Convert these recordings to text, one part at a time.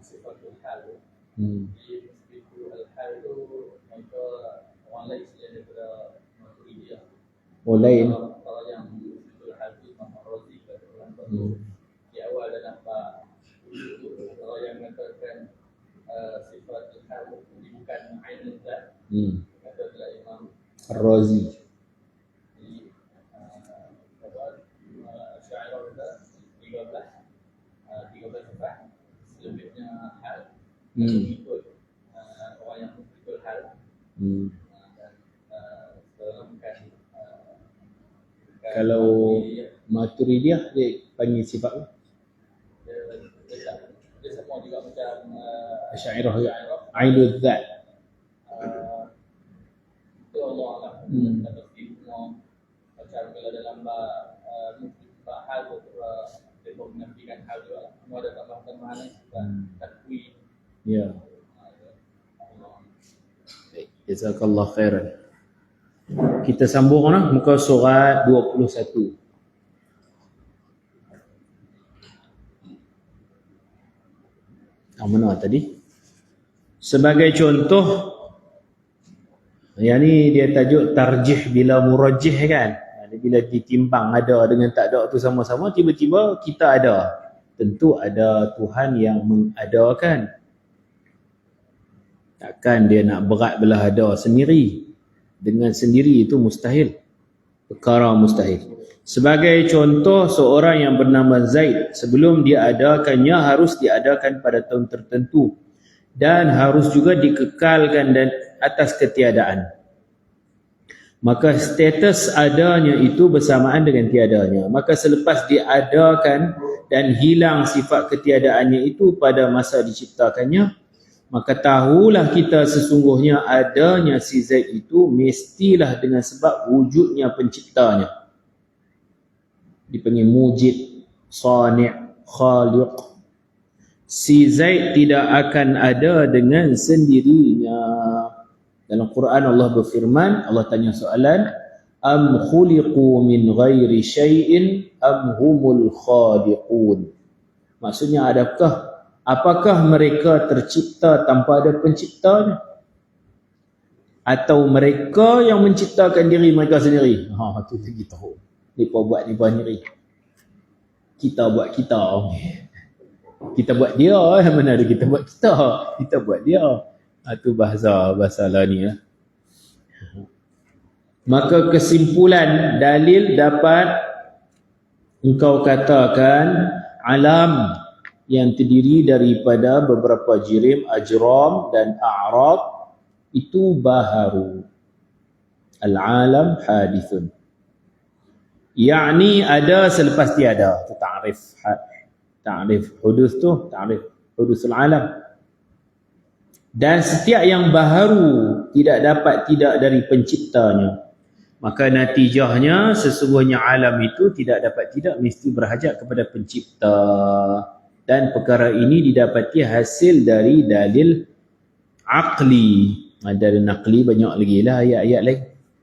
sifatul hal. Hmm. Jadi sifatul hal itu mereka orang lain selain daripada Maturidiyah. Lain. Kalau yang sifatul hal itu Imam Ar-Razi kata orang di awal dalam bab kalau yang mengatakan sifatul hal ini bukan ainul zat. Kata Imam Ar-Razi. Syairah kita 13 sifat selebihnya hal mengikut orang yang mengikut hal dan bukan kalau Maturidiyah dia panggil sifat apa? Dia semua juga macam Syairah ainul zat. Itu Allah Alam. Tapi semua macam kalau dalam hal tu dia mengafikan hal juga. Semua ada tambahan-tambahan lain takwin. Ya. Jazakallah khairan. Kita sambung muka surat 21. Mana tadi? Sebagai contoh, yang ni dia tajuk tarjih bila murajjih kan. Bila ditimbang ada dengan tak ada tu sama-sama, tiba-tiba kita ada. Tentu ada Tuhan yang mengadakan. Takkan dia nak berat belah ada sendiri. Dengan sendiri itu mustahil. Perkara mustahil. Sebagai contoh, seorang yang bernama Zaid, sebelum dia adakannya harus diadakan pada tahun tertentu. Dan harus juga dikekalkan dan atas ketiadaan. Maka status adanya itu bersamaan dengan tiadanya. Maka selepas diadakan dan hilang sifat ketiadaannya itu pada masa diciptakannya, maka tahulah kita sesungguhnya adanya si Zaid itu mestilah dengan sebab wujudnya penciptanya. Dipanggil mujid, sani', khaliq. Si Zaid tidak akan ada dengan sendirinya. Dalam Quran Allah berfirman, Allah tanya soalan, am khuliqu min ghairi syai'in am humul khaliqun. Maksudnya apakah mereka tercipta tanpa ada penciptanya? Atau mereka yang menciptakan diri mereka sendiri? Itu lagi tahu. Mereka buat mereka sendiri. Kita buat kita. Kita buat dia. Mana ada kita buat kita? Kita buat dia. Itu bahasa lah ni lah. Maka kesimpulan dalil dapat engkau katakan alam yang terdiri daripada beberapa jirim, ajram dan a'rab itu baharu. Al-alam hadithun. Yakni ada selepas tiada. Itu ta'rif. Ta'rif hudus tu, ta'rif hudusul alam. Dan setiap yang baharu tidak dapat tidak dari penciptanya. Maka natijahnya sesungguhnya alam itu tidak dapat tidak mesti berhajat kepada pencipta. Dan perkara ini didapati hasil dari dalil aqli. Dalil naqli banyak lagi lah ayat-ayat lain.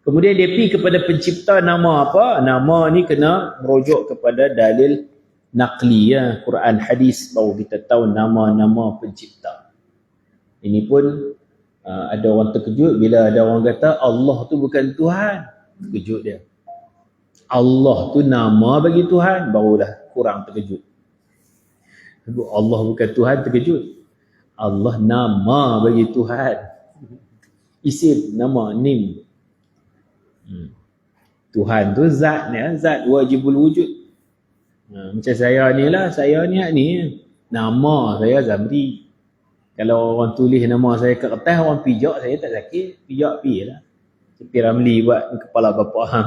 Kemudian dia pergi kepada pencipta nama apa? Nama ni kena merujuk kepada dalil naqli ya. Quran hadis baru kita tahu nama-nama pencipta. Ini pun ada orang terkejut bila ada orang kata Allah tu bukan Tuhan. Terkejut dia. Allah tu nama bagi Tuhan, barulah kurang terkejut. Allah bukan Tuhan, terkejut. Allah nama bagi Tuhan. Isim, nama, nim. Tuhan tu zat ni, zat wajibul wujud. Macam saya ni lah, saya ni nama saya Zamri. Kalau orang tulis nama saya kat kertas, orang pijak saya tak sakit. Pijak pi lah. Seperti Ramli buat kepala bapa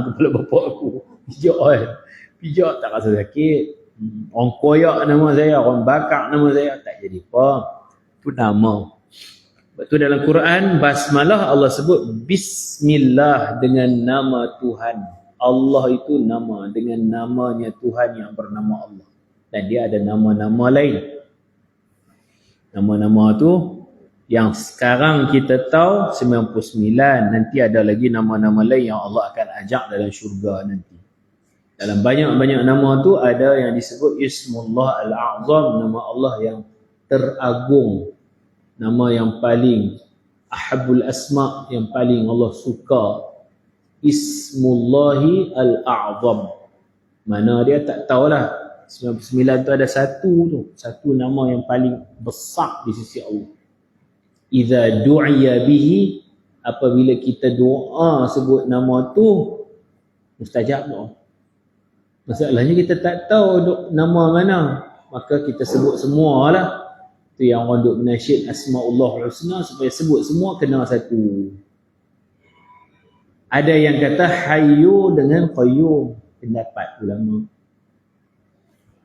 aku. Pijak kan. Pijak tak rasa sakit. Orang koyak nama saya, orang bakar nama saya, tak jadi apa. Itu nama. Sebab tu dalam Quran, basmalah Allah sebut Bismillah dengan nama Tuhan. Allah itu nama dengan namanya Tuhan yang bernama Allah. Dan dia ada nama-nama lain. Nama-nama tu yang sekarang kita tahu 99, nanti ada lagi nama-nama lain yang Allah akan ajak dalam syurga nanti. Dalam banyak-banyak nama tu ada yang disebut Ismullah Al-A'zam, nama Allah yang teragung, nama yang paling ahabul asma, yang paling Allah suka, Ismullahi al-a'zam. Mana dia tak tahulah, 99 tu ada satu nama yang paling besar di sisi Allah. Idza du'iya bihi, apabila kita doa sebut nama tu, mustajab doa. Masalahnya kita tak tahu nama mana, maka kita sebut semualah. Tu yang orang duk menasyid Asma'ullahul Husna, supaya sebut semua kena satu. Ada yang kata Hayyu dengan Qayyum, pendapat ulama.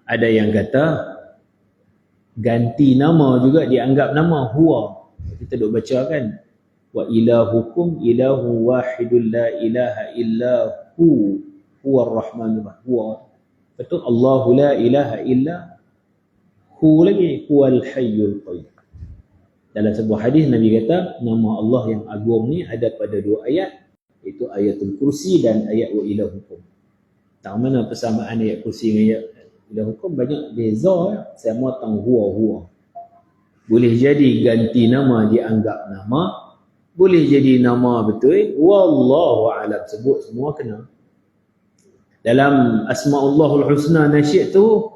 Ada yang kata ganti nama juga dianggap nama Huwa. Kita duk baca kan, wa ilahukum ilahu wahidul la ilaha illa hu huwar rahmanur rahim. Huwa, betul, Allahu la ilaha illa hu, lagi huwal hayyul qayyum. Dalam sebuah hadis Nabi kata nama Allah yang agung ni ada pada dua ayat, iaitu ayatul kursi dan ayat wa ilahukum. Tak mana persamaan ayat kursi dengan ayat ilahukum, banyak beza. Sama tang huwa. Boleh jadi ganti nama dianggap nama, boleh jadi nama betul. Wallahu a'lam, sebut semua kena. Dalam Asma'ullahul Husna nasyid tu,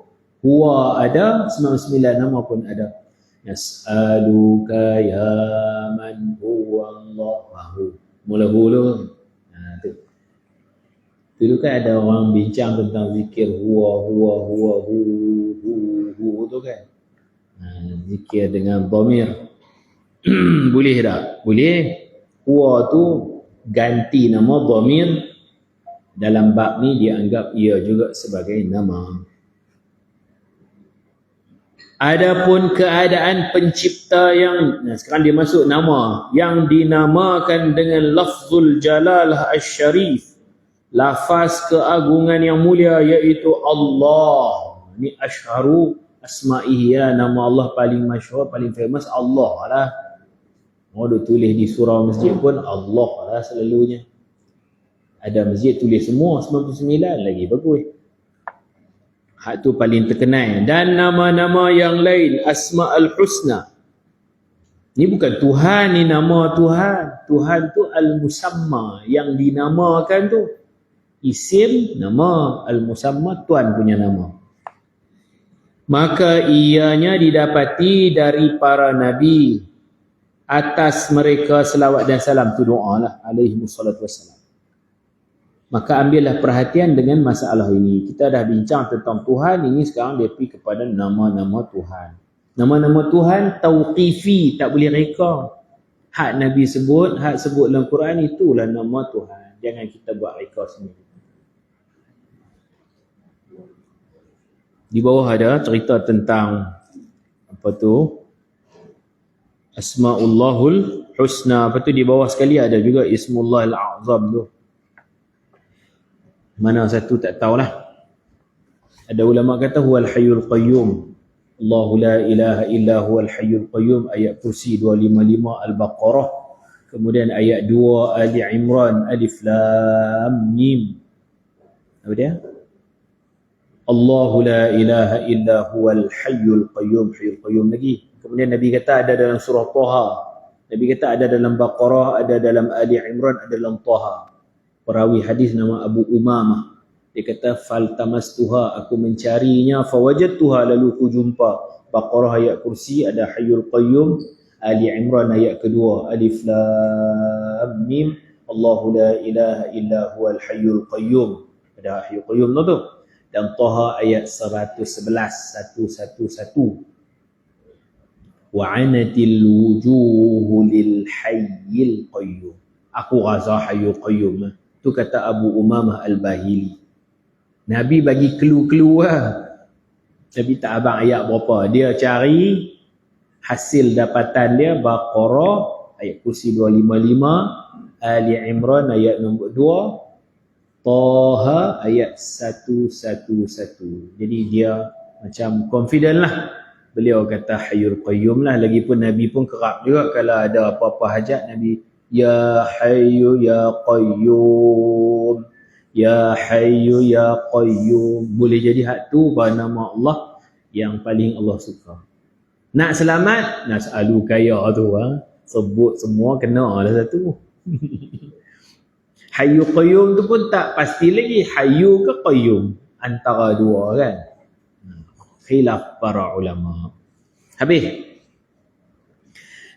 Huwa ada, 99 nama pun ada. Yas'aluka ya man huwa Allahu. Mula-mula tu. Dulu kan ada orang bincang tentang zikir huwa hu tu kan. Zikir dengan dhamir. Boleh tak? Boleh. Huwa tu ganti nama dhamir, dalam bab ni dianggap ia juga sebagai nama. Adapun keadaan pencipta yang, sekarang dia masuk nama yang dinamakan dengan lafzul jalalah asy-syarif, lafaz keagungan yang mulia, iaitu Allah. Ni asyharu asma'ihi, ya, nama Allah paling masyhur, paling famous Allah lah. Orang tulis di surau masjid pun Allah lah selalunya. Ada masjid tulis semua 99 lagi bagus. Hak tu paling terkenal. Dan nama-nama yang lain, Asma'ul Husna. Ni bukan Tuhan, ni nama Tuhan. Tuhan tu Al-Musamma, yang dinamakan tu. Isim, nama. Al-Musamma, Tuhan punya nama. Maka ianya didapati dari para Nabi. Atas mereka selawat dan salam, tu doa lah. Alaihimussalatu wassalam. Maka ambillah perhatian dengan masalah ini. Kita dah bincang tentang Tuhan, ini sekarang dia pergi kepada nama-nama Tuhan. Nama-nama Tuhan tauqifi, tak boleh reka. Hak Nabi sebut, hak sebut dalam Quran, itulah nama Tuhan. Jangan kita buat reka sendiri. Di bawah ada cerita tentang apa tu? Asma'ullahul Husna. Apa tu di bawah sekali ada juga Ismullahil A'zam tu. Mana satu tak tahulah. Ada ulama kata huwal hayyul qayyum. Allahu la ilaha illa huwal hayyul qayyum, ayat kursi 255 Al-Baqarah. Kemudian ayat 2 Ali Imran, Alif Lam Mim. Apa dia? Allahu la ilaha illa huwal hayyul qayyum lagi. Kemudian Nabi kata ada dalam surah Taha. Nabi kata ada dalam Baqarah, ada dalam Ali Imran, ada dalam Taha. Perawi hadis nama Abu Umamah, dia kata faltamastuha, aku mencarinya, fawajadtuha, lalu aku jumpa. Baqarah ayat kursi ada hayyul qayyum, Ali Imran ayat kedua Alif Lam Mim, Allahu la ilaha illa huwal hayyul qayyum, ada hayyul qayyum tu. Dan Taha ayat 111 wa anatil wujuhu lil hayyil qayyum, aku rasa hayyul qayyum. Tu kata Abu Umamah Al-Bahili. Nabi bagi clue lah. Nabi tak abang ayat berapa. Dia cari hasil dapatan dia Baqarah ayat kursi 255, Ali Imran ayat nombor 2, Taha ayat 111. Jadi dia macam confident lah. Beliau kata hayyul qayyum lah. Lagipun Nabi pun kerap juga kalau ada apa-apa hajat, Nabi Ya Hayyu Ya Qayyum, Ya Hayyu Ya Qayyum. Boleh jadi hak tu nama Allah yang paling Allah suka. Nak selamat, nas'alu kaya tu sebut semua kena lah satu. Hayyu qayyum tu pun tak pasti lagi, hayyu ke qayyum, antara dua kan. Khilaf para ulama. Habis.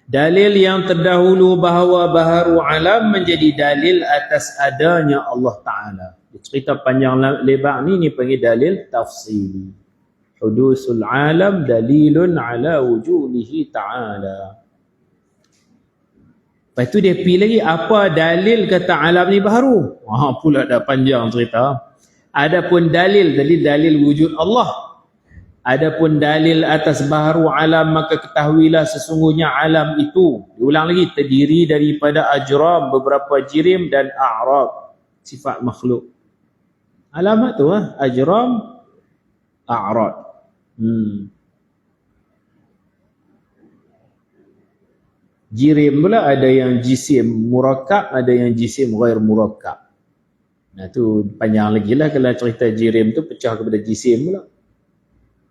Dalil yang terdahulu bahawa baharu alam menjadi dalil atas adanya Allah Ta'ala. Cerita panjang lebar ni panggil dalil tafsili. Hudusul alam dalilun ala wujudihi ta'ala. Lepas tu dia pilih lagi apa dalil kata alam ni baharu. Pula dah panjang cerita. Adapun dalil, tadi dalil wujud Allah. Adapun dalil atas baharu alam, maka ketahuilah sesungguhnya alam itu, diulang lagi, terdiri daripada ajram, beberapa jirim dan a'rab, sifat makhluk. Alamat tu ajram, a'rab. Jirim pula ada yang jisim murakkab, ada yang jisim ghair murakkab. Nah tu panjang lagi lah kalau cerita jirim tu pecah kepada jisim pula.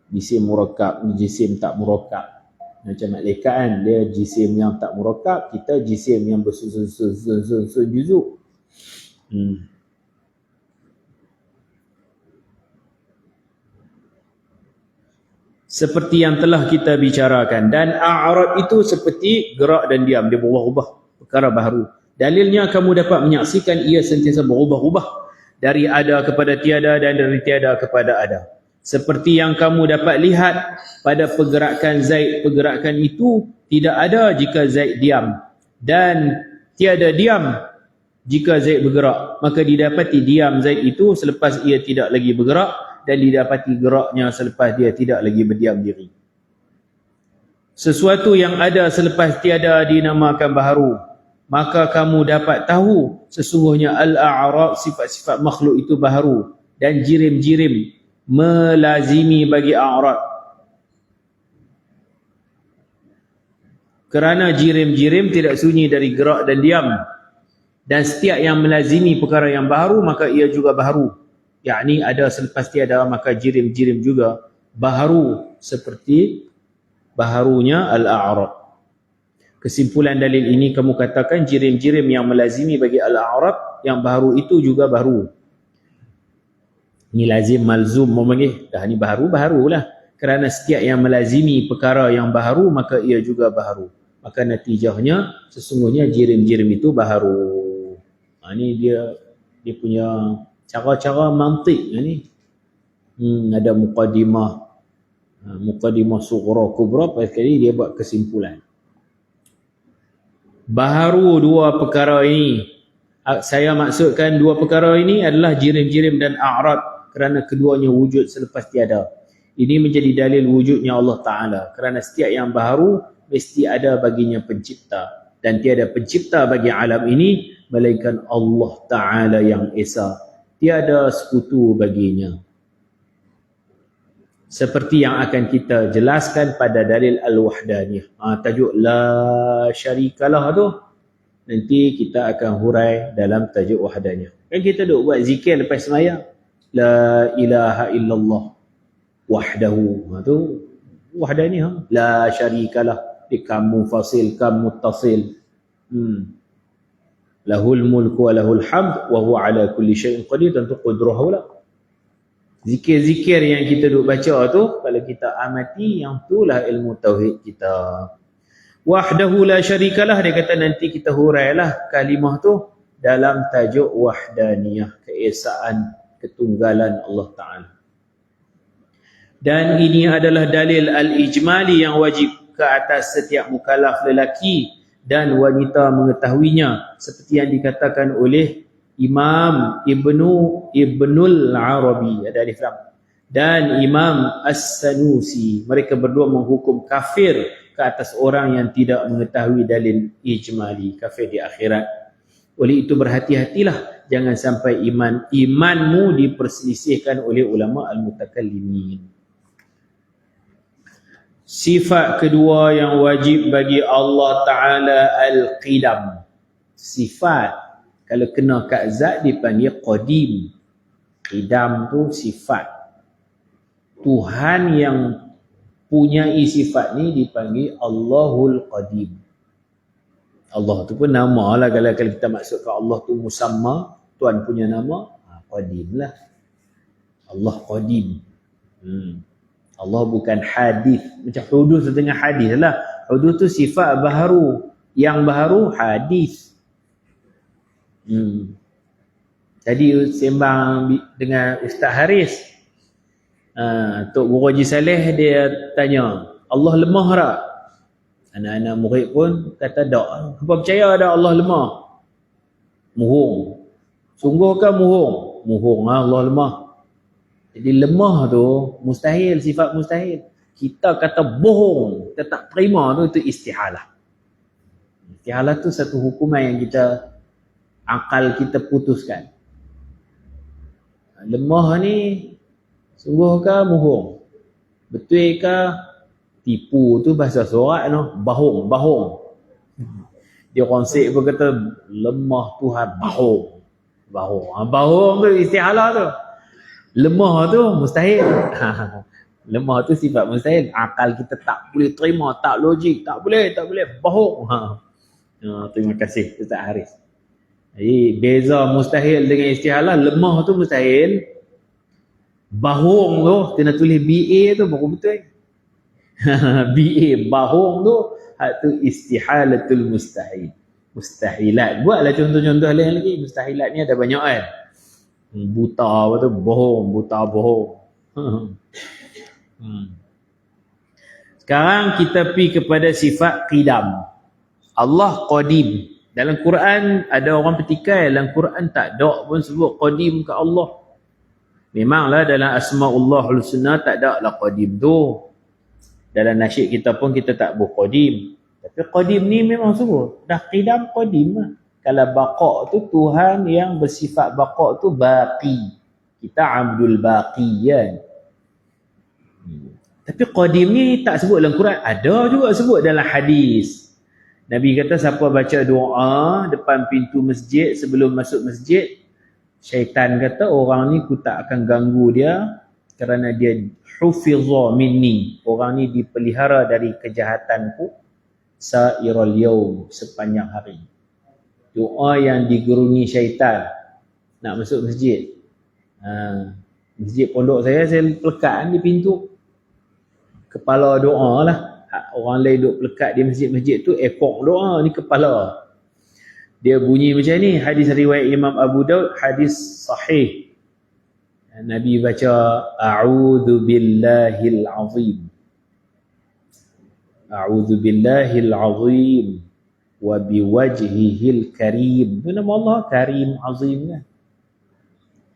Jisim murakkab, jisim tak murakkab. Macam malaikat kan, dia jisim yang tak murakkab, kita jisim yang bersusun juzuk. Seperti yang telah kita bicarakan, dan a'rab itu seperti gerak dan diam, dia berubah-ubah, perkara baharu. Dalilnya kamu dapat menyaksikan ia sentiasa berubah-ubah dari ada kepada tiada dan dari tiada kepada ada. Seperti yang kamu dapat lihat pada pergerakan Zaid, pergerakan itu tidak ada jika Zaid diam, dan tiada diam jika Zaid bergerak. Maka didapati diam Zaid itu selepas ia tidak lagi bergerak, dan didapati geraknya selepas dia tidak lagi berdiam diri. Sesuatu yang ada selepas tiada dinamakan baharu. Maka kamu dapat tahu sesungguhnya al-a'rab, sifat-sifat makhluk itu baharu, dan jirim-jirim melazimi bagi a'rab. Kerana jirim-jirim tidak sunyi dari gerak dan diam, dan setiap yang melazimi perkara yang baharu maka ia juga baharu. Yakni ada selepas tiada, maka jirim-jirim juga baharu seperti baharunya al-a'rab. Kesimpulan dalil ini kamu katakan jirim-jirim yang melazimi bagi al-a'rab yang baharu itu juga baharu. Ini lazim malzum memanggil. Dah ni baharulah. Kerana setiap yang melazimi perkara yang baharu maka ia juga baharu. Maka natijahnya sesungguhnya jirim-jirim itu baharu. Ini dia punya cara-cara mantik ni. Ada muqaddimah sughra kubra, sekali dia buat kesimpulan. Baharu dua perkara ini. Saya maksudkan dua perkara ini adalah jirim-jirim dan a'rab, kerana keduanya wujud selepas tiada. Ini menjadi dalil wujudnya Allah Ta'ala. Kerana setiap yang baharu mesti ada baginya pencipta, dan tiada pencipta bagi alam ini melainkan Allah Ta'ala yang Esa. Tiada sekutu baginya. Seperti yang akan kita jelaskan pada dalil al-wahdaniyah. Tajuk la syarikalah tu nanti kita akan hurai dalam tajuk wahdaniyah. Kan kita duk buat zikir lepas sembahyang. La ilaha illallah wahdahu. Tu wahdaniyah. La syarikalah, kam mufasil, kam muttasil. Lahul mulku wa lahul hamd wa huwa ala kulli syai'in qadir. Tentu qudrah pula. Zikir-zikir yang kita duk baca tu, kalau kita amati, yang itulah ilmu tauhid kita. Wahdahu la syarikalah, dia kata nanti kita hurailah kalimah tu dalam tajuk wahdaniyah, keesaan, ketunggalan Allah Ta'ala. Dan ini adalah dalil al-ijmali yang wajib ke atas setiap mukallaf lelaki dan wanita mengetahuinya, seperti yang dikatakan oleh Imam Ibnul Arabi, ada alif lam, dan Imam As-Sanusi. Mereka berdua menghukum kafir ke atas orang yang tidak mengetahui dalil ijmali, kafir di akhirat. Oleh itu berhati-hatilah, jangan sampai imanmu diperselisihkan oleh ulama al-mutakallimin. Sifat kedua yang wajib bagi Allah Ta'ala al-qidam. Sifat kalau kena kat zat dipanggil qadim. Qidam tu sifat. Tuhan yang punyai sifat ni dipanggil Allahul Qadim. Allah tu pun nama lah. Kalau kita maksudkan Allah tu musamma, Tuhan punya nama, Qadim lah. Allah Qadim. Allah bukan hadis. Macam hudus dengan hadis lah. Hudus tu sifat baharu. Yang baharu hadis. Jadi sembang dengan Ustaz Haris. Tok Guru Haji Saleh dia tanya, Allah lemah tak? Anak-anak murid pun kata tak. Apa percaya ada Allah lemah? Muhung. Sungguhkah muhung? Muhung Allah lemah. Jadi lemah tu mustahil, sifat mustahil. Kita kata bohong, kita tak terima tu, itu istihalah. Istihalah tu satu hukuman yang kita, akal kita putuskan. Lemah ni sungguhkah muhung? Betulkah tipu tu bahasa sorak no? Bahong. Dia orang Sik pun kata lemah Tuhan bahong. Bahong tu istihalah tu. Lemah tu mustahil. Lemah tu sifat mustahil. Akal kita tak boleh terima, tak logik, tak boleh. Bahong. Terima kasih Ustaz Haris. Jadi beza mustahil dengan istihalah. Lemah tu mustahil. Bahong tu kena tulis BA tu baru betul. BA bahong tu itu istihalatul mustahil. Mustahilat. Buatlah contoh-contoh lain lagi. Mustahilat ni ada banyak kan. Buta apa tu? Bohong. Buta bohong. Sekarang kita pergi kepada sifat qidam. Allah qadim. Dalam Quran ada orang petikai. Dalam Quran tak ada pun sebut qadim ke Allah. Memanglah dalam Asma'ullahul Husna tak ada lah qadim tu. Dalam nasyid kita pun kita tak buat qadim. Tapi qadim ni memang sebut. Dah qidam qadim lah. Kalau baqa tu Tuhan yang bersifat baqa tu baqi. Kita abdul baqi kan. Tapi qadim ni tak sebut dalam Quran. Ada juga sebut dalam hadis. Nabi kata siapa baca doa depan pintu masjid sebelum masuk masjid, syaitan kata orang ni ku tak akan ganggu dia kerana dia hufizha minni. Orang ni dipelihara dari kejahatanku sa'iral yaum, sepanjang hari. Doa yang digeruni syaitan nak masuk masjid. Masjid pondok saya pelekat di pintu. Kepala doa lah. Orang lain duduk pelekat di masjid-masjid tu ekor doa, ni kepala. Dia bunyi macam ni. Hadis riwayat Imam Abu Daud, hadis sahih. Nabi baca a'udzu billahil azim. A'udzu billahil azim wa biwajhihil karim. Itu nama Allah Karim Azim kan.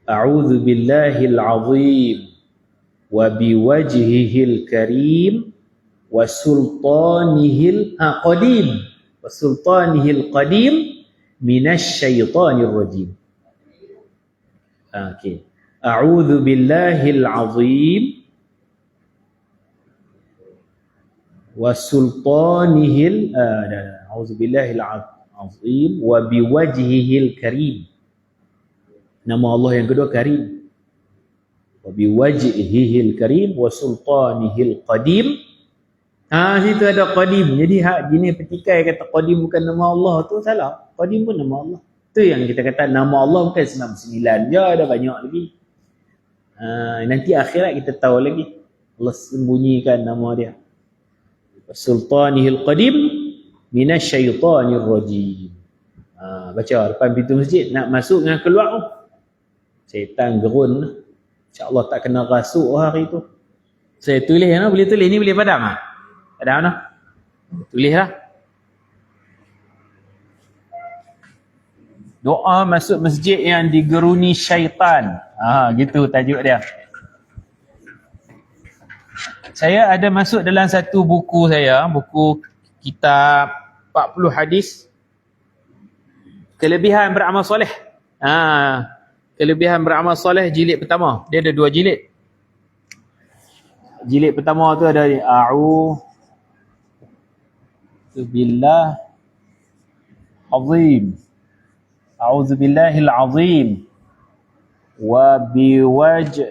A'udzu billahil azim wa biwajhihil karim wa sultanihil qadim. Wa sultanihil qadim minasyaitonir rajim. Okey. A'udzu billahil azim wa sultanihil a'udzu billahil azim wa biwajhihil karim. Nama Allah yang kedua Karim. Wa biwajhihil karim wa sultanihil qadim. Situ ada qadim. Jadi hak jenis petikai kata qadim bukan nama Allah tu salah. Qadim pun nama Allah. Tu yang kita kata nama Allah bukan 99 je, ada banyak lagi. Nanti akhirat kita tahu lagi. Allah sembunyikan nama dia. Sultanihil qadim minasyaitonir rajim. Baca depan pintu masjid nak masuk dengan keluar tu. Syaitan gerun. InsyaAllah tak kena rasuk hari tu. Saya tulis boleh tulis ni boleh padam ah. Padam nah. Tulislah. Doa masuk masjid yang digeruni syaitan. Gitu tajuk dia. Saya ada masuk dalam satu buku saya, buku kitab 40 hadis kelebihan beramal soleh. Kelebihan beramal soleh jilid pertama. Dia ada 2 jilid. Jilid pertama tu ada a'udzu billah azim. A'udzu billahil azim wa biwajhihil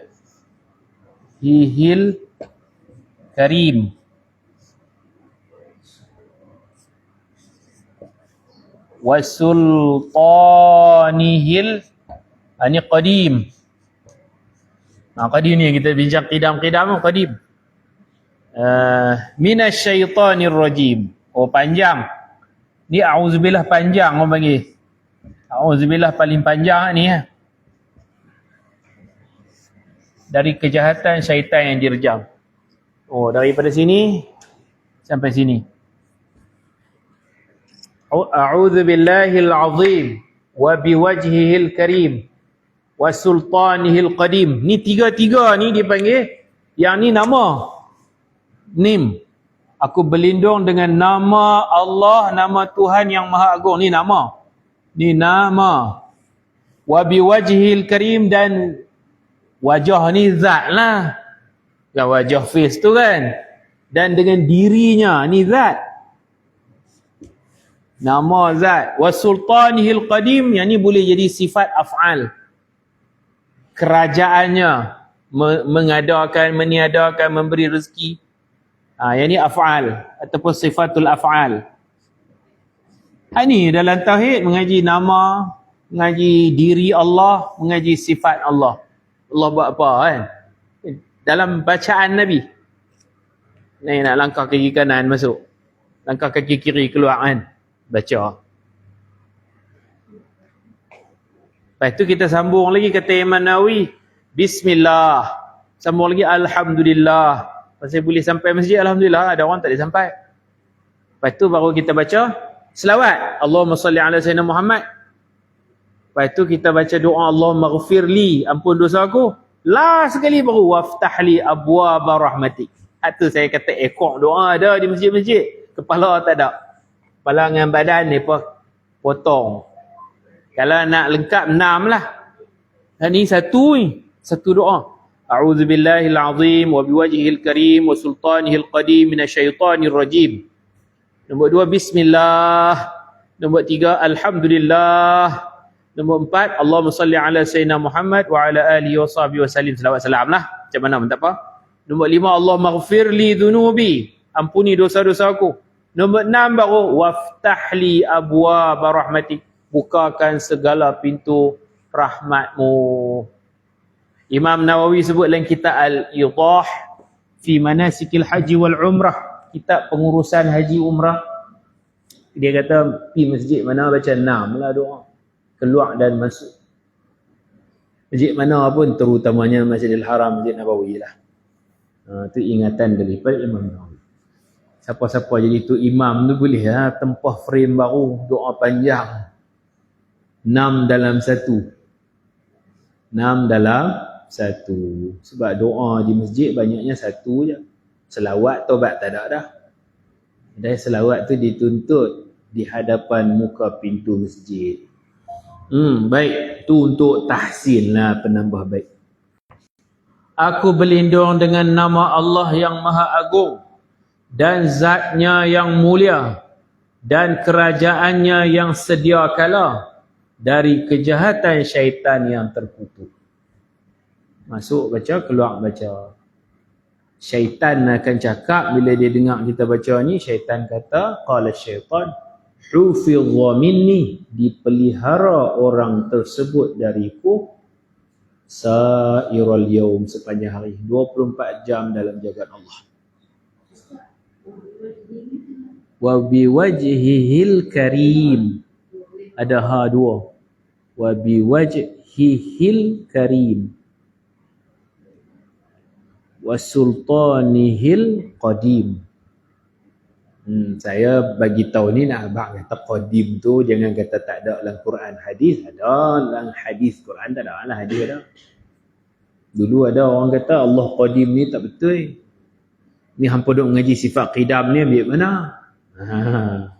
karim wasultanihil, ini qadim. Qadim ni kita bincang qidam qadim. Minasyaitanir rajim. Oh panjang. Ni auzubillah panjang orang panggil. Auzubillah paling panjang ni dari kejahatan syaitan yang direjam. Oh daripada sini sampai sini. A'udzubillahil azim wa biwajhihil karim wa sultanihil qadim. Ni tiga-tiga ni dipanggil, yang ni nama nim. Aku berlindung dengan nama Allah, nama Tuhan yang Maha Agung. Ni nama. Ni nama. Wa biwajhihil karim, dan wajah ni zat lah. Kan wajah face tu kan. Dan dengan dirinya ni zat. Nama zat. Wa sultanihil qadim, yang ni boleh jadi sifat af'al. Kerajaannya mengadakan, meniadakan, memberi rezeki. Yang ni af'al ataupun sifatul af'al. Ini dalam tauhid mengaji nama, mengaji diri Allah, mengaji sifat Allah. Allah buat apa kan? Dalam bacaan Nabi. Ni nak langkah kaki kanan masuk, langkah kaki kiri keluar kan? Baca. Lepas tu kita sambung lagi kata Imam Nawawi, Bismillah. Sambung lagi Alhamdulillah. Pasal boleh sampai masjid, alhamdulillah. Ada orang tak boleh sampai. Lepas tu baru kita baca selawat, Allahumma salli ala sayyidina Muhammad. Lepas tu kita baca doa, Allahumma ghafirli, ampun dosa aku. Last sekali baru waftahli abwaaba rahmatik. Itu saya kata ekor doa ada di masjid-masjid, kepala tak ada. Kepala dengan badan ni potong. Kalau nak lengkap 6 lah. Dan ni satu doa. A'udzubillahil azim wa biwajhihil karim wa sultanihil qadim minasyaitanir rajim. Nombor 2, bismillah. Nombor 3, alhamdulillah. Nombor 4, Allahumma salli ala sayyidina Muhammad wa ala alihi wa sahbihi wa sallim. Selawat salam lah. Macam mana pun tak apa. Nombor 5, Allahumma ghafirli dhunubi. Ampuni dosa-dosa aku. Nombor 6 baru waftahli abwaaba rahmatik. Bukakan segala pintu rahmatmu. Imam Nawawi sebut dalam kitab Al-Idah fi manasikil haji wal umrah, kitab pengurusan haji umrah. Dia kata pergi masjid mana baca 6 lah doa, keluar dan masuk. Masjid mana pun, terutamanya Masjidil Haram, Masjid Nabawi lah. Itu ingatan daripada Imam Nawawi. Siapa-siapa jadi tu imam tu boleh lah tempah frame baru, doa panjang. 6 dalam 1. 6 dalam 1. Sebab doa di masjid banyaknya 1 je. Selawat taubat tak ada dah. Dan selawat tu dituntut di hadapan muka pintu masjid. Baik. Tu untuk tahsin lah, penambah baik. Aku berlindung dengan nama Allah yang Maha Agung dan zatnya yang mulia dan kerajaannya yang sedia kala dari kejahatan syaitan yang terkutuk. Masuk baca, keluar baca. Syaitan akan cakap bila dia dengar kita baca ni, syaitan kata, qala syaitan hufidha minni, dipelihara orang tersebut dariku sairul yaum, sepanjang hari, 24 jam dalam jagaan Allah. Wa biwajhihil karim, ada ha 2. Wa biwajhihil karim wa sultanihil qadim. Saya bagi tahu ni nak abang kata qadim tu jangan kata tak ada dalam Quran hadis. Ada dalam hadis, Quran tak ada, dalam hadis ada. Dulu ada orang kata Allah qadim ni tak betul. Ni hampa duk mengaji sifat qidam ni ambil mana?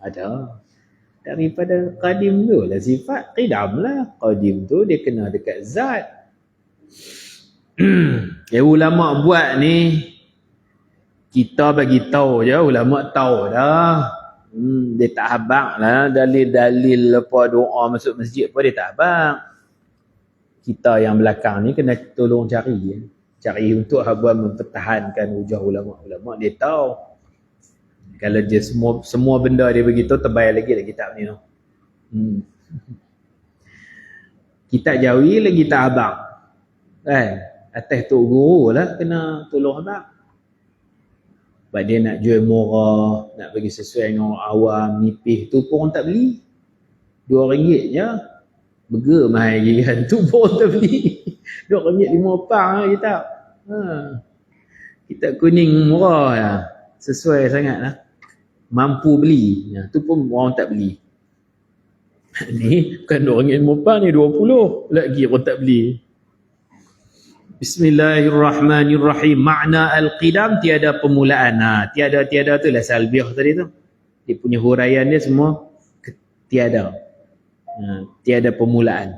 Ada. Daripada qadim tu lah sifat qidam lah. Qadim tu dia kena dekat zat. Ulama buat ni kita bagi tahu je, ulama tahu dah. Dia tak habaq lah dalil-dalil apa doa masuk masjid pun dia tak habaq. Kita yang belakang ni kena tolong cari. Cari untuk habuan mempertahankan hujah ulama-ulama. Dia tahu. Kalau dia semua benda dia begitu, terbaik lagi kitab ni. Kitab Jawi lagi tak abang. Kan? Atas tok guru lah kena tolong abang. Sebab dia nak jual murah, nak bagi sesuai dengan orang awam, nipis tu pun orang tak beli. RM2 je. Burger mahal lagi kan. Tu pun orang tak beli. RM2.05 lah kitab. Kitab kuning murah lah. Sesuai sangat lah. Mampu beli. Tu pun orang tak beli. Ni bukan RM2.05 ni RM20. Lagi orang tak beli. Bismillahirrahmanirrahim. Makna al-qidam tiada permulaan. Tiada-tiada tu lah salbiah tadi tu. Dia punya huraian dia semua tiada. Tiada permulaan.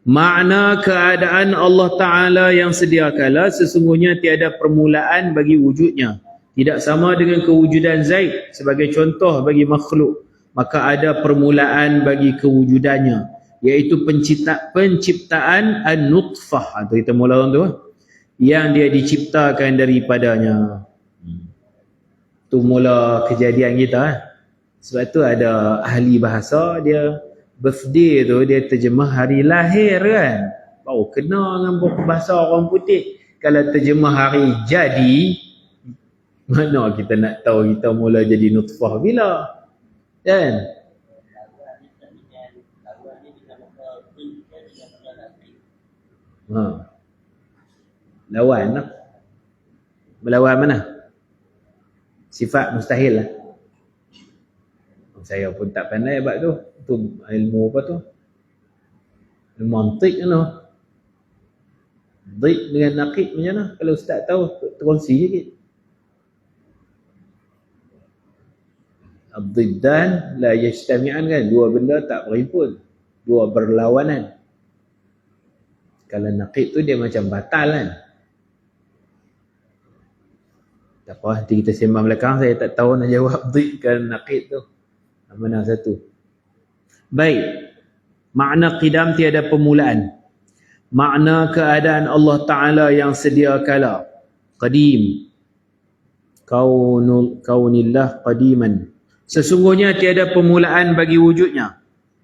Makna keadaan Allah Ta'ala yang sedia kala sesungguhnya tiada permulaan bagi wujudnya. Tidak sama dengan kewujudan Zaid sebagai contoh bagi makhluk. Maka ada permulaan bagi kewujudannya. Iaitu penciptaan an-nutfah. Itu kita mula orang tu. Yang dia diciptakan daripadanya. Itu mula kejadian kita. Sebab tu ada ahli bahasa, dia birthday tu dia terjemah hari lahir kan. Baru kena dengan bahasa orang putih. Kalau terjemah hari jadi, mana kita nak tahu kita mula jadi nutfah bila? Kan? Lawan lah. Berlawan mana? Sifat mustahil lah. Saya pun tak pandai bab tu. Tu ilmu apa tu? Ilmu mantik kan tu. Dik dengan naqid macam mana? Kalau ustaz tahu, terkongsi sikit. Ad-diddan la yajtami'an kan. Dua benda tak berhimpun. Dua berlawanan. Kalau naqid tu dia macam batal kan. Tak apa, nanti kita sembang belakang. Saya tak tahu nak jawab dik kan naqid tu. Mana satu? Baik. Makna qidam tiada permulaan. Makna keadaan Allah Ta'ala yang sedia kala. Qadim. Kaunillah qadiman. Sesungguhnya tiada permulaan bagi wujudnya.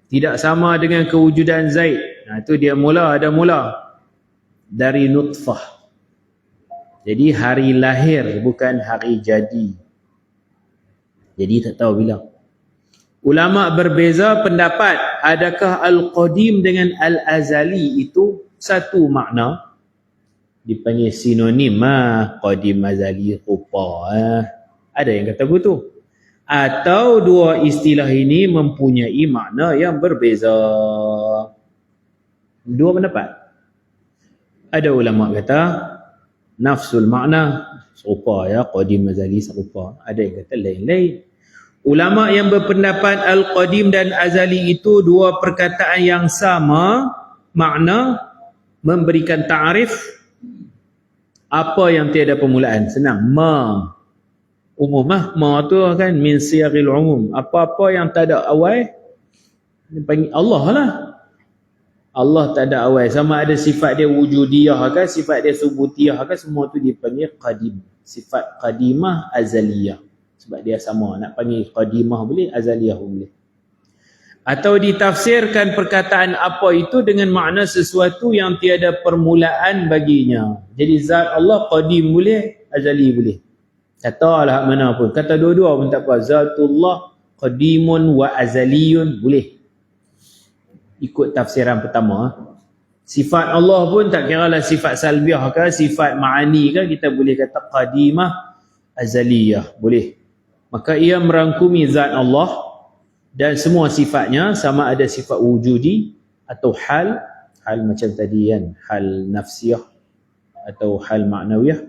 Tidak sama dengan kewujudan Zaid. Itu dia ada mula. Dari nutfah. Jadi hari lahir bukan hari jadi. Jadi tak tahu bila. Ulama berbeza pendapat adakah al-qadim dengan al-azali itu satu makna, dipanggil sinonim qadim azali rupa. Ada yang kata begitu. Atau dua istilah ini mempunyai makna yang berbeza. Dua pendapat. Ada ulama kata nafsul makna serupa qadim azali serupa. Ada yang kata lain-lain. Ulama yang berpendapat Al-Qadim dan Azali itu dua perkataan yang sama makna, memberikan ta'rif apa yang tiada permulaan. Senang. Umum ma tu kan min siyagil umum. Apa-apa yang tak ada awal dipanggil Allah lah. Allah tak ada awal. Sama ada sifat dia wujudiyah ke, sifat dia subutiyah ke, semua tu dipanggil qadim. Sifat qadimah azaliyah. Sebab dia sama. Nak panggil qadimah boleh, azaliyah boleh. Atau ditafsirkan perkataan apa itu dengan makna sesuatu yang tiada permulaan baginya. Jadi zat Allah qadim boleh, azali boleh. Katalah mana pun. Kata dua-dua pun tak apa. Zatullah qadimun wa azaliyun boleh. Ikut tafsiran pertama. Sifat Allah pun tak kira lah sifat salbiah ke, sifat ma'ani ke, kita boleh kata qadimah azaliyah. Boleh. Maka ia merangkumi zat Allah dan semua sifatnya, sama ada sifat wujudi atau hal macam tadi kan, hal nafsiyah atau hal ma'nawiyah,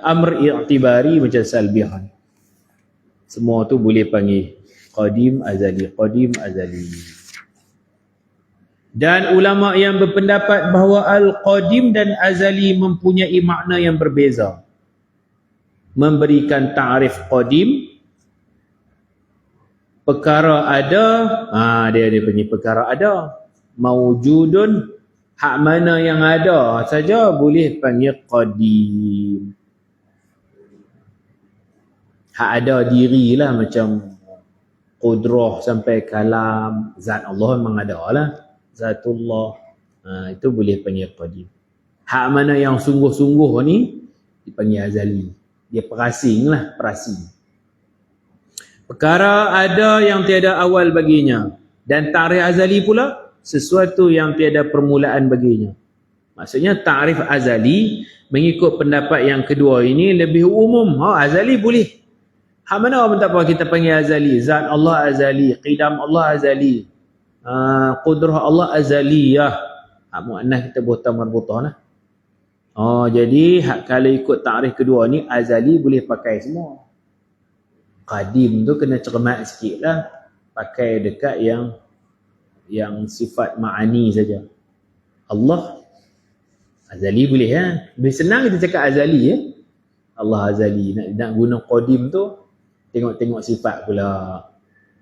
amr i'tibari macam salbiyah. Semua tu boleh panggil qadim azali. Dan ulama yang berpendapat bahawa al-qadim dan azali mempunyai makna yang berbeza. Memberikan ta'rif qadim, perkara ada, dia panggil perkara ada. Mawjudun, hak mana yang ada saja boleh panggil qadim. Hak ada dirilah macam Qudrah sampai kalam, zat Allah memang ada lah. Zatullah. Itu boleh panggil qadim. Hak mana yang sungguh-sungguh ni dipanggil azali. Dia perasing lah, perasing. Perkara ada yang tiada awal baginya. Dan ta'rif azali pula sesuatu yang tiada permulaan baginya. Maksudnya ta'rif azali mengikut pendapat yang kedua ini lebih umum. Azali boleh. Hak mana orang tak apa kita panggil azali? Zat Allah azali, qidam Allah azali, qudrah Allah azaliyah. Hak mu'annah kita buta marbutah lah. Jadi kalau ikut ta'rif kedua ni azali boleh pakai semua. Qadim tu kena cermat sikit lah. Pakai dekat yang sifat ma'ani saja. Allah azali boleh ya. Lebih senang kita cakap azali ya. Allah azali. Nak guna qadim tu tengok sifat pula.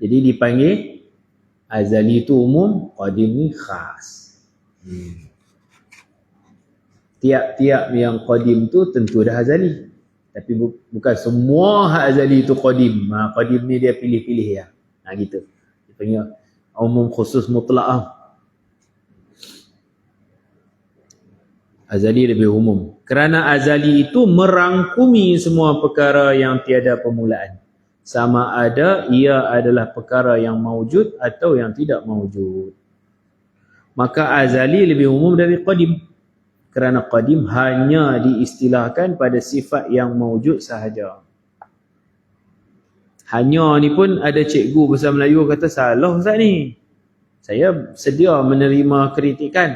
Jadi dipanggil azali tu umum, qadim ni khas. Tiap-tiap yang qadim tu tentu dah azali. Tapi bukan semua hak azali tu qadim. Qadim ni dia pilih-pilih ya. Gitu. Dipanggil umum khusus mutlak. Azali lebih umum. Kerana azali itu merangkumi semua perkara yang tiada permulaan. Sama ada ia adalah perkara yang maujud atau yang tidak maujud. Maka azali lebih umum dari qadim. Kerana qadim hanya diistilahkan pada sifat yang maujud sahaja. Hanya ni pun ada cikgu bahasa Melayu kata salah Ustaz ni. Saya sedia menerima kritikan.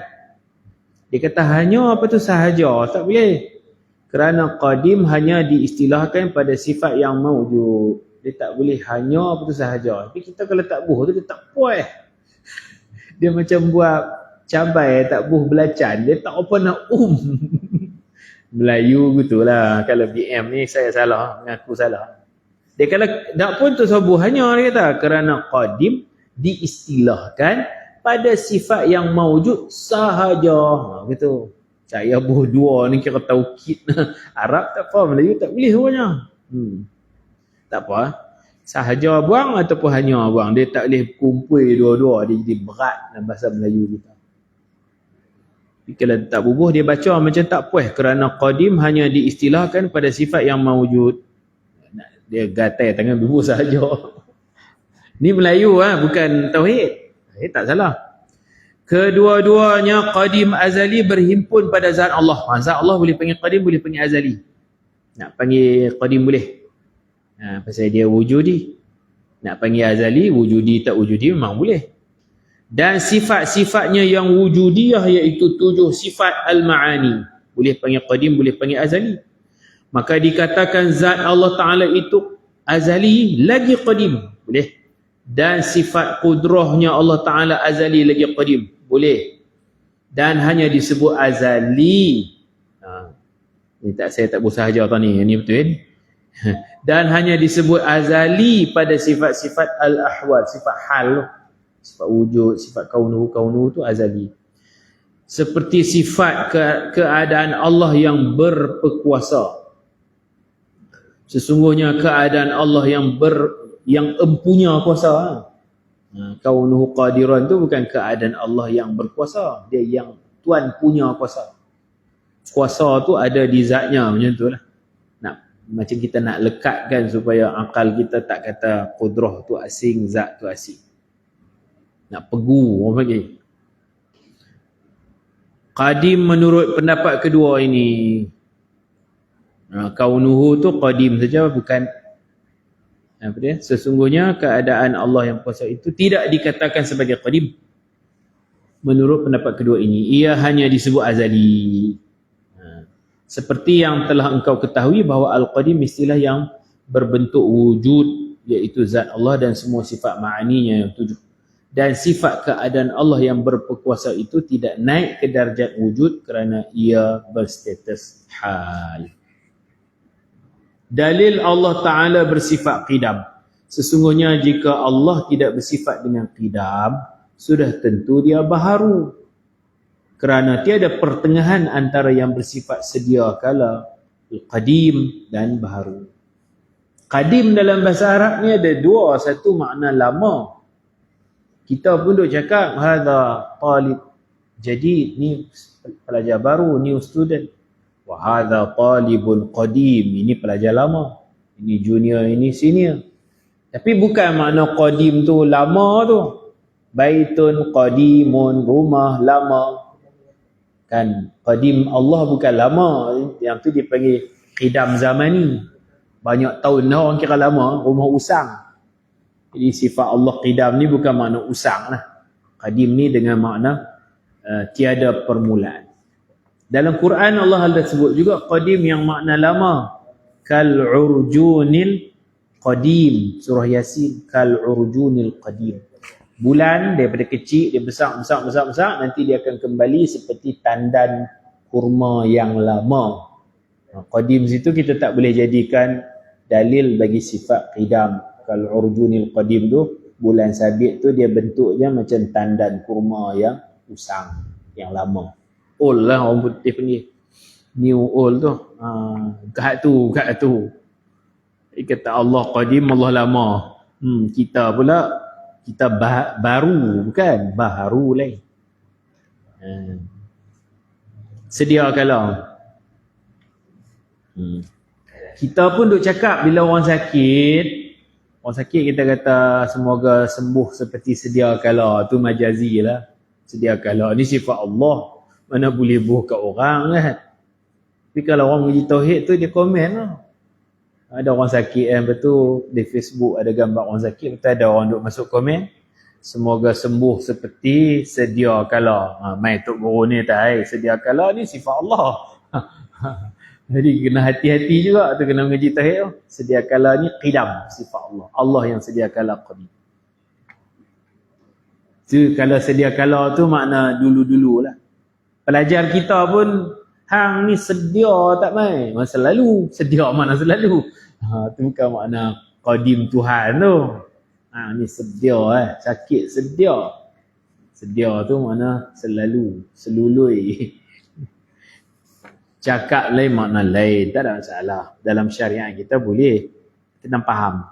Dia kata hanya apa tu sahaja, tak boleh. Kerana qadim hanya diistilahkan pada sifat yang maujud. Dia tak boleh hanya apa tu sahaja. Tapi kita kalau tak buh tu dia tak puas. Dia macam buat cabai tak buh belacan, dia tak apa nak Melayu gitulah. Kalau BM ni saya salah, mengaku salah. Dia kalau tak pun tu sabuh hanya dia kata kerana qadim diistilahkan pada sifat yang maujud sahaja. Gitu. Saya buh dua ni kira taukid. Arab tak apa, Melayu tak boleh rupanya. Tak apa. Sahaja buang ataupun hanya buang. Dia tak boleh kumpul dua-dua. Dia jadi berat dalam bahasa Melayu kita. Tapi kalau tak bubuh dia baca macam tak puas. Kerana qadim hanya diistilahkan pada sifat yang maujud. Dia gatai tangan bubuh sahaja. Ni Melayu bukan tauhid. Tak salah. Kedua-duanya qadim azali berhimpun pada zat Allah. Zat Allah boleh panggil qadim, boleh panggil azali. Nak panggil qadim boleh. Pasal dia wujudi. Nak panggil azali, wujudi tak wujudi memang boleh. Dan sifat-sifatnya yang wujudiyah iaitu 7 sifat al-ma'ani. Boleh panggil qadim, boleh panggil azali. Maka dikatakan zat Allah Ta'ala itu azali lagi qadim. Boleh. Dan sifat kudrahnya Allah Ta'ala azali lagi qadim. Boleh. Dan hanya disebut azali. Ni tak, saya tak berusaha sahaja tau ni. Ini betul. Dan hanya disebut azali pada sifat-sifat al-ahwal, sifat hal, sifat wujud, sifat kaunuhu tu azali. Seperti sifat keadaan Allah yang berkuasa. Sesungguhnya keadaan Allah yang empunya kuasa. Kaunuhu qadiran tu bukan keadaan Allah yang berkuasa, dia yang Tuhan punya kuasa. Kuasa tu ada di zatnya, macam tu lah. Macam kita nak lekatkan supaya akal kita tak kata qudrah tu asing, zat tu asing. Nak pegu orang panggil. Qadim menurut pendapat kedua ini. Kaunuhu tu qadim saja, bukan apa dia? Sesungguhnya keadaan Allah yang kuasa itu tidak dikatakan sebagai qadim. Menurut pendapat kedua ini, ia hanya disebut azali. Seperti yang telah engkau ketahui bahawa Al-Qadim istilah yang berbentuk wujud, iaitu zat Allah dan semua sifat ma'aninya yang 7. Dan sifat keadaan Allah yang berkuasa itu tidak naik ke darjat wujud kerana ia berstatus hal. Dalil Allah Ta'ala bersifat qidam. Sesungguhnya jika Allah tidak bersifat dengan qidam, sudah tentu dia baharu. Kerana tiada pertengahan antara yang bersifat sedia kala, qadim dan baharu. Qadim dalam bahasa Arab ni ada dua. Satu makna lama. Kita pun duk cakap hadha talib jadid, ni pelajar baru, new student. Wa hadha talibun qadim, ini pelajar lama. Ini junior, ini senior. Tapi bukan makna qadim tu lama tu. Baitun qadimun, rumah lama. Kan qadim Allah bukan lama, yang tu dipanggil qidam zamani. Banyak tahun dah orang kira lama, rumah usang. Jadi sifat Allah qidam ni bukan makna usang lah. Qadim ni dengan makna tiada permulaan. Dalam Quran Allah ada sebut juga qadim yang makna lama. Kal urjunil qadim. Surah Yasin, kal urjunil qadim. Bulan daripada kecil dia besar, nanti dia akan kembali seperti tandan kurma yang lama. Qadim situ kita tak boleh jadikan dalil bagi sifat qidam. Kalau urjunil qadim tu, bulan sabit tu dia bentuknya macam tandan kurma yang usang, yang lama. Old lah orang putih panggil. New old tu. Kat tu. Dia kata Allah qadim, Allah lama. Kita pula, kita baru, bukan? Baharu lain. Sedia kala. Kita pun duk cakap bila orang sakit kita kata semoga sembuh seperti sedia kala. Tu majazi lah. Sedia kala ni sifat Allah, mana boleh buh kat orang kan. Tapi kalau orang menguji tauhid tu dia komen lah. Ada orang sakit kan, betul di Facebook ada gambar orang sakit, betul ada orang duk masuk komen semoga sembuh seperti sedia kala. Mai tok guru ni tak, sedia kala ni sifat Allah. Jadi kena hati-hati juga tu, kena mengaji tauhid tu. Sedia kala ni qidam, sifat Allah. Allah yang sedia kala qadim. Tu kalau sedia kala tu makna dulu-dululah. Pelajar kita pun hang ni sedia tak mai? Masa lalu. Sedia mana selalu? Tu bukan makna qadim Tuhan tu. Ni sedia sakit sedia. Sedia tu makna selalu, selului. Cakap lain makna lain, tak ada masalah. Dalam syariat kita boleh, kita faham.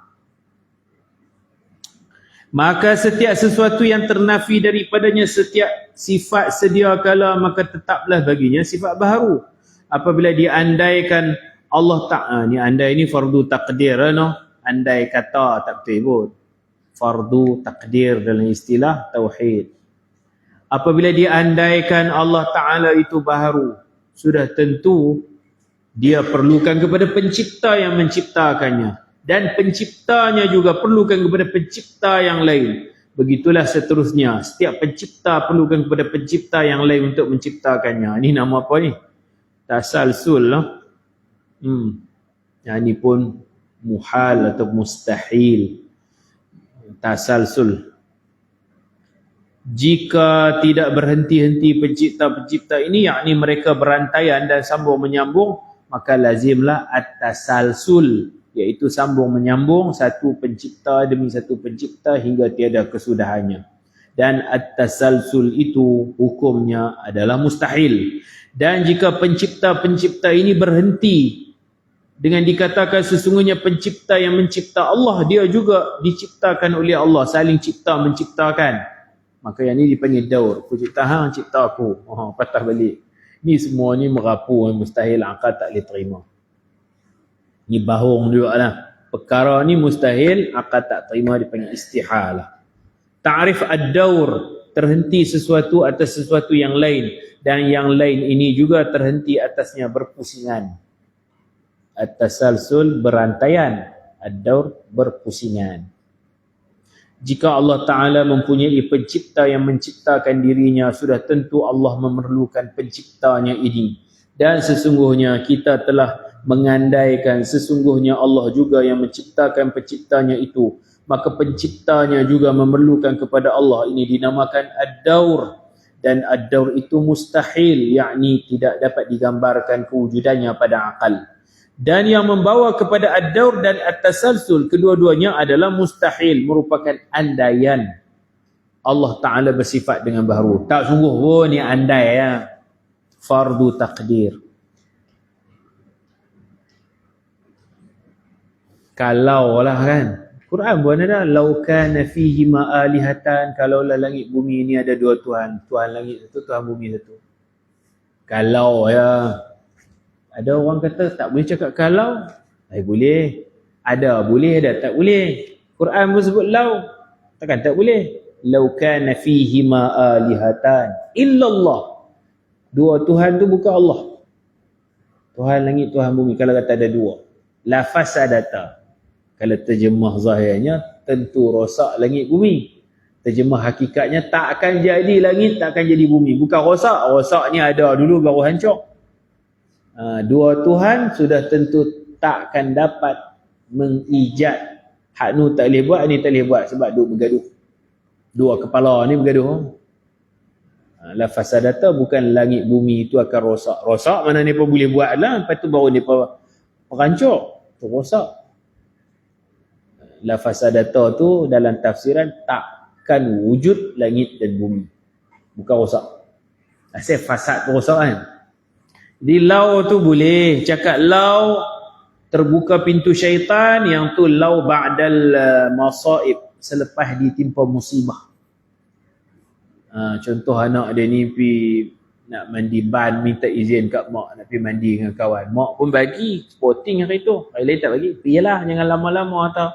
Maka setiap sesuatu yang ternafi daripadanya setiap sifat sedia kala, maka tetaplah baginya sifat baharu. Apabila diandaikan Allah Ta'ala, ni andai ni fardu takdir, andai kata tak betul pun. Fardu takdir dalam istilah tauhid. Apabila diandaikan Allah Ta'ala itu baharu, sudah tentu dia perlukan kepada pencipta yang menciptakannya. Dan penciptanya juga perlukan kepada pencipta yang lain. Begitulah seterusnya. Setiap pencipta perlukan kepada pencipta yang lain untuk menciptakannya. Ini nama apa ni? Tasalsul lah. Yang ini pun muhal atau mustahil. Tasalsul. Jika tidak berhenti-henti pencipta-pencipta ini, yakni mereka berantaian dan sambung menyambung, maka lazimlah at-tasalsul, iaitu sambung menyambung satu pencipta demi satu pencipta hingga tiada kesudahannya. Dan at-tasalsul itu hukumnya adalah mustahil. Dan jika pencipta-pencipta ini berhenti dengan dikatakan sesungguhnya pencipta yang mencipta Allah, dia juga diciptakan oleh Allah, saling cipta menciptakan, maka yang ni dipanggil daur. Aku cipta hang, cipta aku. Patah balik. Ni semua ni merapu, mustahil, akal tak boleh terima. Ni bahung juga lah. Perkara ni mustahil, akal tak terima, dipanggil istihalah. Ta'rif ad-daur, terhenti sesuatu atas sesuatu yang lain. Dan yang lain ini juga terhenti atasnya, berpusingan. At-tasalsul, berantaian. Ad-daur, berpusingan. Jika Allah Ta'ala mempunyai pencipta yang menciptakan dirinya, sudah tentu Allah memerlukan penciptanya ini. Dan sesungguhnya kita telah mengandaikan sesungguhnya Allah juga yang menciptakan penciptanya itu. Maka penciptanya juga memerlukan kepada Allah. Ini dinamakan ad-daur. Dan ad-daur itu mustahil, yakni tidak dapat digambarkan kewujudannya pada akal. Dan yang membawa kepada ad-daur dan at-tasalsul, kedua-duanya adalah mustahil, merupakan andaian. Allah Ta'ala bersifat dengan baharu. Tak sungguh pun ni andai ya. Fardu takdir. Kalau lah kan. Quran pun ada. Lau kana fihima alihatan. Kalaulah langit bumi ini ada dua Tuhan. Tuhan langit satu, Tuhan bumi satu. Kalau ya. Ada orang kata tak boleh cakap kalau. Boleh. Ada boleh, ada tak boleh. Quran pun sebut lau. Takkan tak boleh. Lau kana fihima alihatan. Illallah. Dua Tuhan tu bukan Allah. Tuhan langit, Tuhan bumi. Kalau kata ada dua. La fasadata. Kalau terjemah zahirnya, tentu rosak langit bumi. Terjemah hakikatnya, tak akan jadi langit, tak akan jadi bumi. Bukan rosak. Rosaknya ada dulu baru hancur. Dua Tuhan sudah tentu tak akan dapat mengijad. Hak nu tak boleh buat, ni tak boleh buat. Sebab duk bergaduh. Dua kepala ni bergaduh. La fasadata bukan langit bumi itu akan rosak. Rosak mana mereka boleh buat lah. Lepas tu baru mereka perancur. Itu rosak. La fasadata tu dalam tafsiran takkan wujud langit dan bumi. Bukan rosak. Asyik fasad tu rosak kan. Jadi lau tu boleh. Cakap lau terbuka pintu syaitan. Yang tu lau ba'dal masaib. Selepas ditimpa musibah. Contoh anak dia ni nak mandi ban, minta izin kat mak nak pergi mandi dengan kawan. Mak pun bagi sporting hari tu. Hari lain tak bagi. Pergilah, jangan lama-lama atau.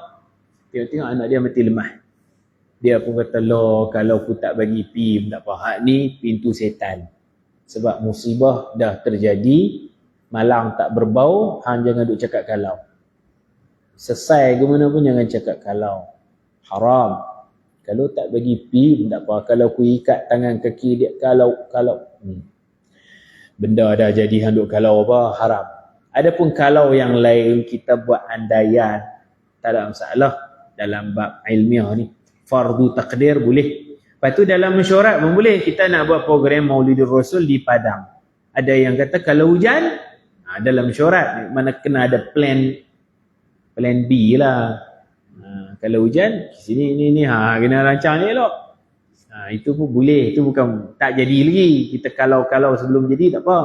Tengok-tengok anak dia mati lemah. Dia pun kata, loh kalau aku tak bagi pergi, tak apa. Hak ni pintu setan. Sebab musibah dah terjadi, malang tak berbau, hang jangan duk cakap kalau. Selesai ke mana pun jangan cakap kalau. Haram. Kalau tak bagi pi pun tak apa. Kalau aku ikat tangan kaki dia, kalau. Benda dah jadi handuk kalau apa, haram. Adapun kalau yang lain kita buat andaian, tak ada masalah. Dalam bab ilmiah ni. Fardu takdir boleh. Lepas tu dalam mesyuarat pun boleh. Kita nak buat program Maulidur Rasul di Padang. Ada yang kata kalau hujan, dalam mesyuarat, mana kena ada plan B lah. Kalau hujan, sini ni kena rancang ni elok. Itu pun boleh, itu bukan tak jadi lagi. Kita kalau sebelum jadi tak apa.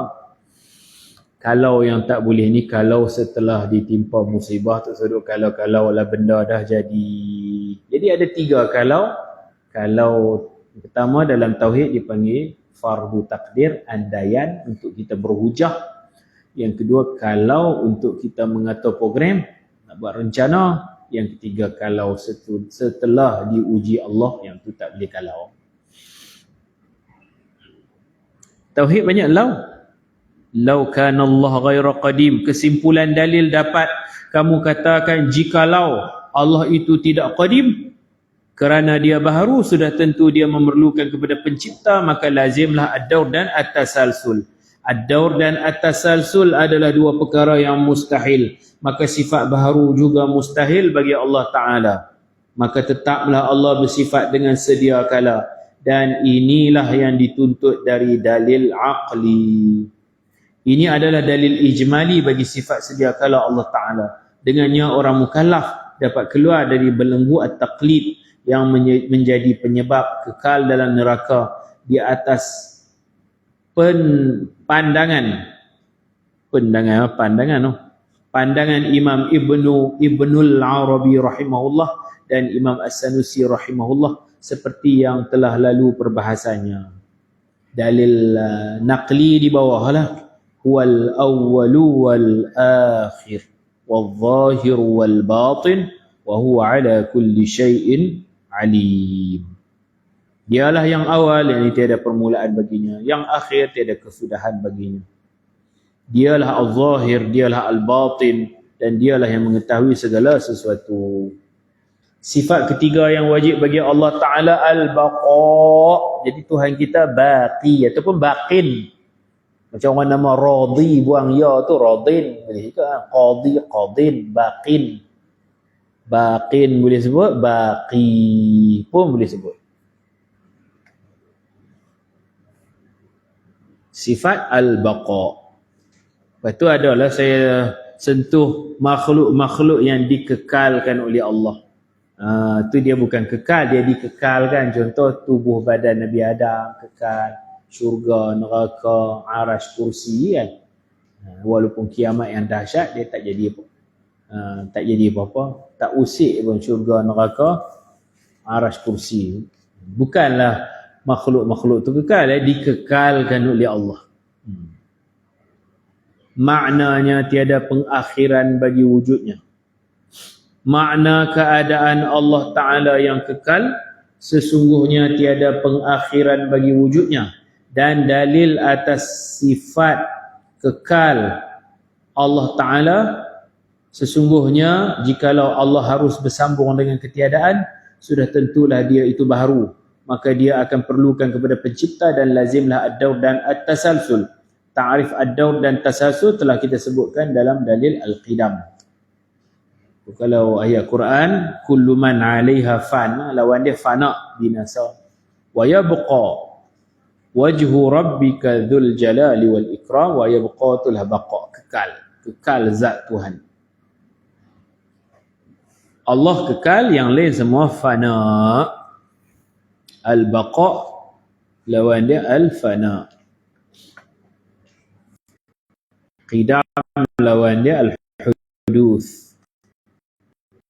Kalau yang tak boleh ni kalau setelah ditimpa musibah tu seduk kalau lah benda dah jadi. Jadi ada tiga kalau. Kalau pertama dalam tauhid dipanggil fardu takdir, andaian untuk kita berhujah. Yang kedua kalau untuk kita mengatur program, nak buat rencana. Yang ketiga kalau setelah diuji Allah, yang tu tak boleh kalau. Tauhid banyak lau. Lau kana Allah ghaira qadim. Kesimpulan dalil dapat kamu katakan jikalau Allah itu tidak qadim, kerana dia baharu, sudah tentu dia memerlukan kepada pencipta, maka lazimlah ad-daur dan at-tasalsul. Ad-daur dan at-tasalsul adalah dua perkara yang mustahil. Maka sifat baharu juga mustahil bagi Allah Ta'ala. Maka tetaplah Allah bersifat dengan sedia kala. Dan inilah yang dituntut dari dalil aqli. Ini adalah dalil ijmali bagi sifat sedia kala Allah Ta'ala. Dengannya orang mukallaf dapat keluar dari belenggu at-taqlid yang menjadi penyebab kekal dalam neraka di atas pandangan Imam Ibnul Arabi rahimahullah dan Imam As-Sanusi rahimahullah, seperti yang telah lalu perbahasannya. Dalil naqli di bawah lah. Huwal awwalu wal akhir wal zahir wal batin wa huwa ala kulli syai'in alim. Dialah yang awal, yang tiada permulaan baginya. Yang akhir tiada kesudahan baginya. Dialah al-zahir, dialah al-batin, dan dialah yang mengetahui segala sesuatu. Sifat ketiga yang wajib bagi Allah Ta'ala al-baqa. Jadi Tuhan kita baqi ataupun baqin. Macam orang nama Radhi, buang ya tu Radin. Boleh juga Qadhi, Qadin, baqin. Baqin boleh sebut, baqi pun boleh sebut. Sifat al-baqa. Lepas tu adalah saya sentuh makhluk-makhluk yang dikekalkan oleh Allah. Tu dia bukan kekal, dia dikekalkan. Contoh tubuh badan Nabi Adam kekal, syurga, neraka, arash, kursi kan. Walaupun kiamat yang dahsyat, dia tak jadi apa. Tak jadi apa-apa, tak usik pun syurga neraka, arash kursi. Bukanlah makhluk-makhluk tu kekal, dikekalkan oleh Allah. Maknanya tiada pengakhiran bagi wujudnya. Makna keadaan Allah Ta'ala yang kekal, sesungguhnya tiada pengakhiran bagi wujudnya. Dan dalil atas sifat kekal Allah Ta'ala, sesungguhnya jikalau Allah harus bersambung dengan ketiadaan, sudah tentulah dia itu baharu. Maka dia akan perlukan kepada pencipta dan lazimlah ad-daur dan at-tasalsul. Ta'rif ad-daur dan tasalsul telah kita sebutkan dalam dalil al-qidam. Kalau ayat Quran, kullu man 'alaiha fan, lawan dia fana, binasa. Wa yabqa wajhu rabbika dzul jalali wal ikram, wa yabqa tulah baqa, kekal zat Tuhan. Allah kekal, yang lain semua fana. Al-baqa lawan dia al-fana. Qidam lawan dia al-huduth.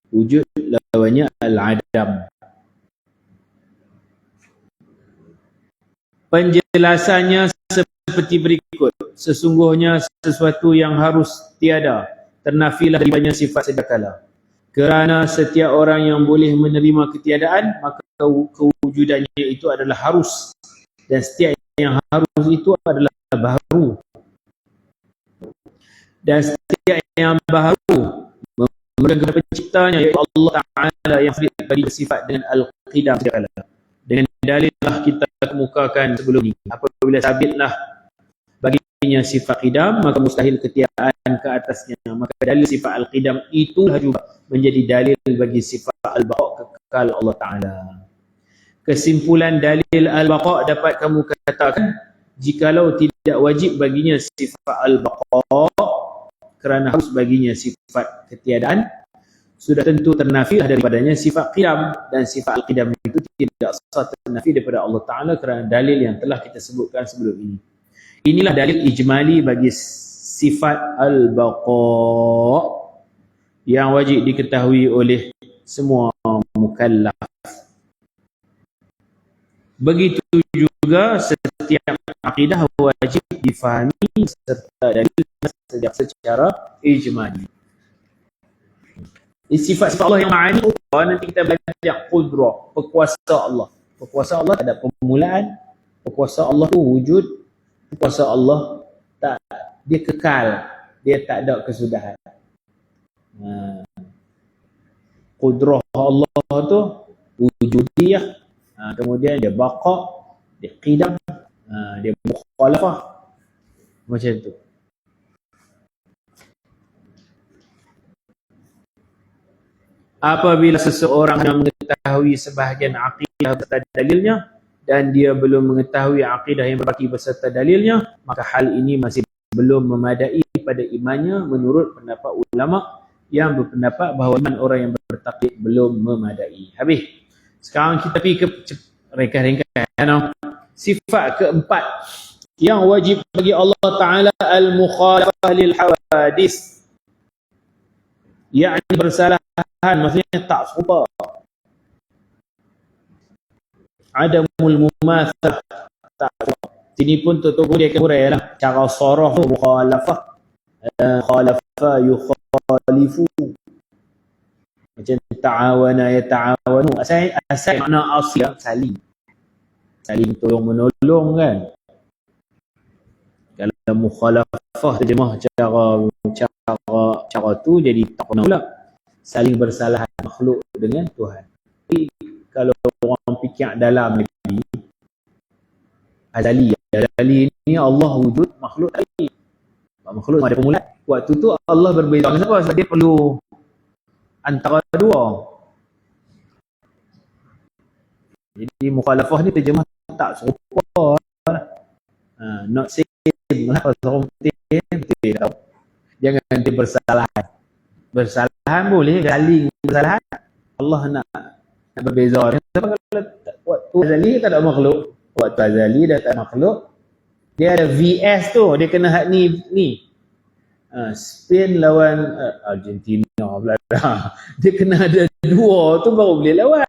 Wujud lawannya al-adam. Penjelasannya seperti berikut. Sesungguhnya sesuatu yang harus tiada, ternafilah daripadanya sifat sediakala. Kerana setiap orang yang boleh menerima ketiadaan, maka kewujudannya itu adalah harus. Dan setiap yang harus itu adalah baharu. Dan setiap yang baharu memegang kepada penciptanya, iaitu Allah Ta'ala yang bagi sifat dengan al-qidam sediakala. Dengan dalil lah kita kemukakan sebelum ini. Apabila sabitlah baginya sifat qidam, maka mustahil ketiadaan ke atasnya. Maka dalil sifat al-qidam itulah juga menjadi dalil bagi sifat al-baqa, kekal Allah Ta'ala. Kesimpulan dalil al-baqa dapat kamu katakan, jikalau tidak wajib baginya sifat al-baqa kerana harus baginya sifat ketiadaan, sudah tentu ternafilah daripadanya sifat qidam, dan sifat al-qidam itu tidak sah ternafi daripada Allah Ta'ala kerana dalil yang telah kita sebutkan sebelum ini. Inilah dalil ijmali bagi sifat al-baqa yang wajib diketahui oleh semua mukallaf. Begitu juga setiap akidah wajib difahami serta dalil secara ijmali. Sifat-sifat Allah yang ma'ani, nanti kita belajar qudrah, berkuasa Allah. Berkuasa Allah tak ada permulaan, berkuasa Allah tu wujud, berkuasa Allah tak, dia kekal, dia tak ada kesudahan. Qudrah Allah tu wujudiyah, kemudian dia baqa, dia qidam, dia mukhalafah, macam tu. Apabila seseorang yang mengetahui sebahagian akidah beserta dalilnya dan dia belum mengetahui akidah yang berbaki beserta dalilnya, maka hal ini masih belum memadai pada imannya menurut pendapat ulama yang berpendapat bahawa iman orang yang bertaklid belum memadai. Habis. Sekarang kita pergi ke ringkas-ringkas. Sifat keempat yang wajib bagi Allah Ta'ala al-mukhalafah lil hawadis, yakni bersalahan, maksudnya tak serupa. Adamul mumatsalah, tak serupa. Sini pun tutup dia kemurai lah. Cara sarah tu mukhalafah, khalafa yukhalifu. Macam ta'awana ya ta'awanu. Asal makna asli saling tolong menolong kan. Kalau mukhalafah terjemah cara tu jadi tak pernah pula. Saling bersalahan makhluk dengan Tuhan. Jadi kalau orang fikir dalam lagi, azali ni Allah wujud, makhluk tadi. Makhluk ada permulaan. Waktu tu Allah berbeza dengan siapa? Sebab dia perlu antara dua. Jadi mukhalafah ni terjemah tak serupa. Not same lah. Kalau betul tahu. Jangan nanti bersalahan. Bersalahan boleh, saling bersalahan. Allah nak berbeza. Sebab kalau waktu azali tak ada makhluk. Waktu azali dah tak ada makhluk. Dia ada VS tu, dia kena hak ni. Spain lawan Argentina pula dah. Dia kena ada dua tu baru boleh lawan.